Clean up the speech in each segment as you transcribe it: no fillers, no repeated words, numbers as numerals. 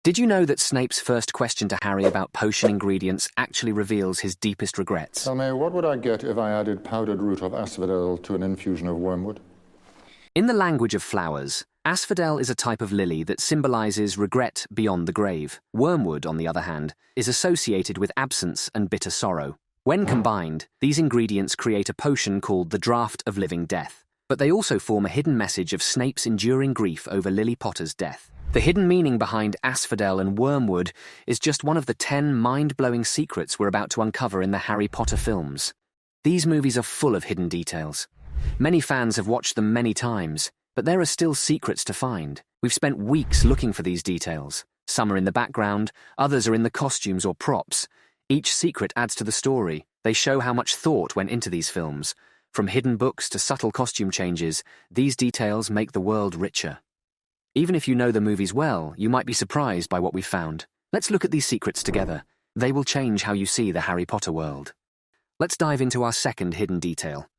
Did you know that Snape's first question to Harry about potion ingredients actually reveals his deepest regrets? Tell me, what would I get if I added powdered root of asphodel to an infusion of wormwood? In the language of flowers, asphodel is a type of lily that symbolizes regret beyond the grave. Wormwood, on the other hand, is associated with absence and bitter sorrow. When combined, these ingredients create a potion called the Draught of Living Death. But they also form a hidden message of Snape's enduring grief over Lily Potter's death. The hidden meaning behind asphodel and wormwood is just one of the 10 mind-blowing secrets we're about to uncover in the Harry Potter films. These movies are full of hidden details. Many fans have watched them many times, but there are still secrets to find. We've spent weeks looking for these details. Some are in the background, others are in the costumes or props. Each secret adds to the story. They show how much thought went into these films. From hidden books to subtle costume changes, these details make the world richer. Even if you know the movies well, you might be surprised by what we've found. Let's look at these secrets together. They will change how you see the Harry Potter world. Let's dive into our second hidden detail.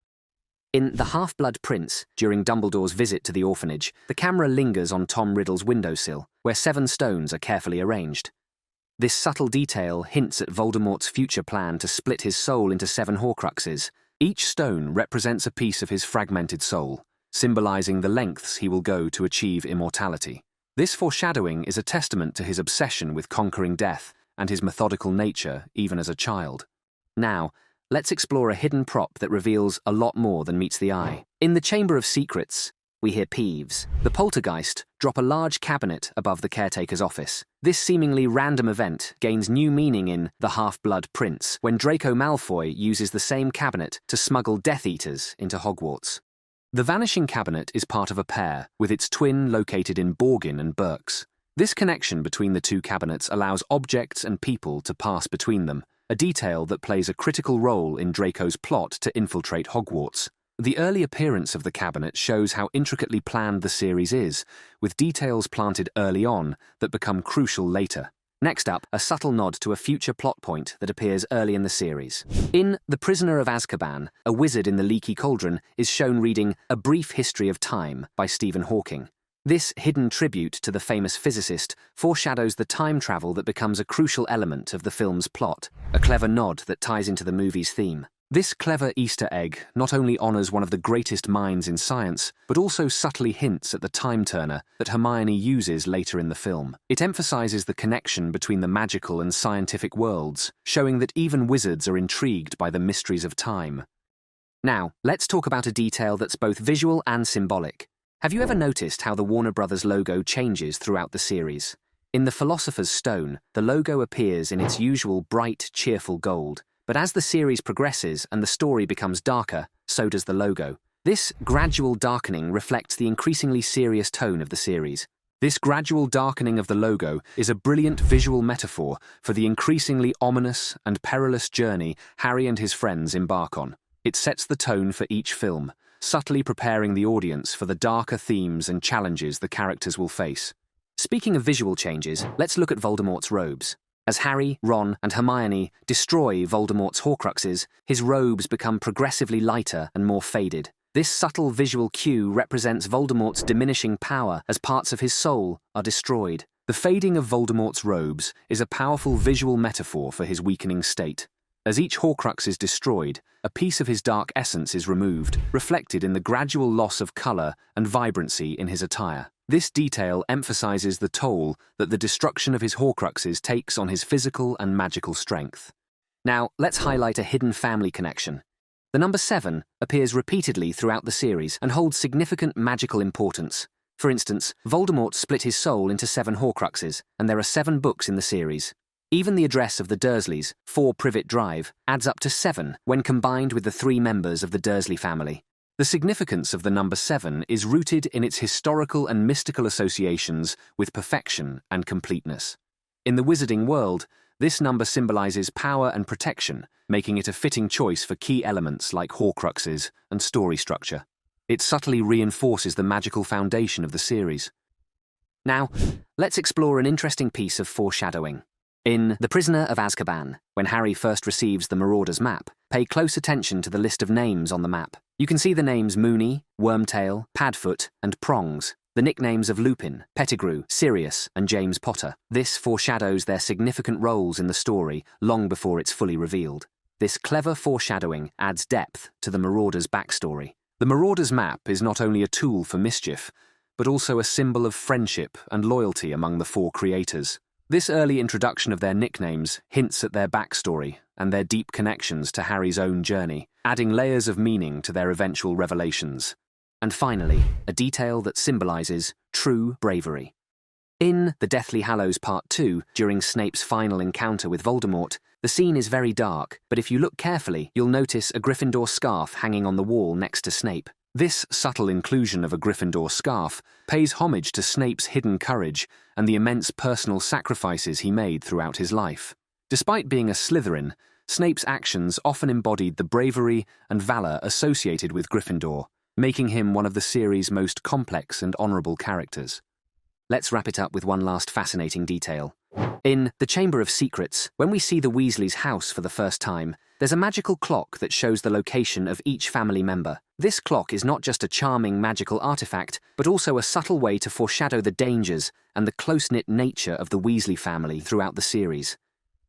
In The Half-Blood Prince, during Dumbledore's visit to the orphanage, the camera lingers on Tom Riddle's windowsill, where 7 stones are carefully arranged. This subtle detail hints at Voldemort's future plan to split his soul into 7 Horcruxes. Each stone represents a piece of his fragmented soul, symbolizing the lengths he will go to achieve immortality. This foreshadowing is a testament to his obsession with conquering death and his methodical nature even as a child. Now, let's explore a hidden prop that reveals a lot more than meets the eye. In the Chamber of Secrets, we hear Peeves, the poltergeist, drop a large cabinet above the caretaker's office. This seemingly random event gains new meaning in The Half-Blood Prince, when Draco Malfoy uses the same cabinet to smuggle Death Eaters into Hogwarts. The Vanishing Cabinet is part of a pair, with its twin located in Borgin and Berks. This connection between the 2 cabinets allows objects and people to pass between them, a detail that plays a critical role in Draco's plot to infiltrate Hogwarts. The early appearance of the cabinet shows how intricately planned the series is, with details planted early on that become crucial later. Next up, a subtle nod to a future plot point that appears early in the series. In The Prisoner of Azkaban, a wizard in the Leaky Cauldron is shown reading A Brief History of Time by Stephen Hawking. This hidden tribute to the famous physicist foreshadows the time travel that becomes a crucial element of the film's plot, a clever nod that ties into the movie's theme. This clever Easter egg not only honors one of the greatest minds in science, but also subtly hints at the time-turner that Hermione uses later in the film. It emphasizes the connection between the magical and scientific worlds, showing that even wizards are intrigued by the mysteries of time. Now, let's talk about a detail that's both visual and symbolic. Have you ever noticed how the Warner Brothers logo changes throughout the series? In The Philosopher's Stone, the logo appears in its usual bright, cheerful gold. But as the series progresses and the story becomes darker, so does the logo. This gradual darkening reflects the increasingly serious tone of the series. This gradual darkening of the logo is a brilliant visual metaphor for the increasingly ominous and perilous journey Harry and his friends embark on. It sets the tone for each film, subtly preparing the audience for the darker themes and challenges the characters will face. Speaking of visual changes, let's look at Voldemort's robes. As Harry, Ron, and Hermione destroy Voldemort's Horcruxes, his robes become progressively lighter and more faded. This subtle visual cue represents Voldemort's diminishing power as parts of his soul are destroyed. The fading of Voldemort's robes is a powerful visual metaphor for his weakening state. As each Horcrux is destroyed, a piece of his dark essence is removed, reflected in the gradual loss of color and vibrancy in his attire. This detail emphasizes the toll that the destruction of his Horcruxes takes on his physical and magical strength. Now, let's highlight a hidden family connection. The number 7 appears repeatedly throughout the series and holds significant magical importance. For instance, Voldemort split his soul into 7 Horcruxes, and there are 7 books in the series. Even the address of the Dursleys, 4 Privet Drive, adds up to 7 when combined with the 3 members of the Dursley family. The significance of the number 7 is rooted in its historical and mystical associations with perfection and completeness. In the wizarding world, this number symbolizes power and protection, making it a fitting choice for key elements like Horcruxes and story structure. It subtly reinforces the magical foundation of the series. Now, let's explore an interesting piece of foreshadowing. In The Prisoner of Azkaban, when Harry first receives the Marauder's map, pay close attention to the list of names on the map. You can see the names Moony, Wormtail, Padfoot, and Prongs. the nicknames of Lupin, Pettigrew, Sirius, and James Potter. This foreshadows their significant roles in the story long before it's fully revealed. This clever foreshadowing adds depth to the Marauder's backstory. The Marauder's map is not only a tool for mischief, but also a symbol of friendship and loyalty among the four creators. This early introduction of their nicknames hints at their backstory and their deep connections to Harry's own journey, adding layers of meaning to their eventual revelations. And finally, a detail that symbolizes true bravery. In The Deathly Hallows Part 2, during Snape's final encounter with Voldemort, the scene is very dark, but if you look carefully, you'll notice a Gryffindor scarf hanging on the wall next to Snape. This subtle inclusion of a Gryffindor scarf pays homage to Snape's hidden courage and the immense personal sacrifices he made throughout his life. Despite being a Slytherin, Snape's actions often embodied the bravery and valor associated with Gryffindor, making him one of the series' most complex and honorable characters. Let's wrap it up with one last fascinating detail. In The Chamber of Secrets, when we see the Weasleys' house for the first time, there's a magical clock that shows the location of each family member. This clock is not just a charming magical artifact, but also a subtle way to foreshadow the dangers and the close-knit nature of the Weasley family throughout the series.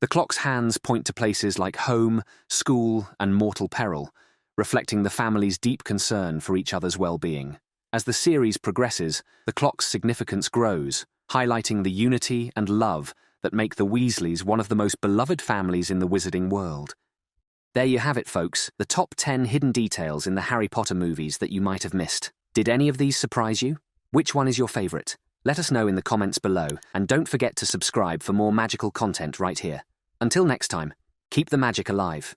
The clock's hands point to places like home, school, and mortal peril, reflecting the family's deep concern for each other's well-being. As the series progresses, the clock's significance grows, highlighting the unity and love that make the Weasleys one of the most beloved families in the wizarding world. There you have it, folks, the top 10 hidden details in the Harry Potter movies that you might have missed. Did any of these surprise you? Which one is your favourite? Let us know in the comments below, and don't forget to subscribe for more magical content right here. Until next time, keep the magic alive.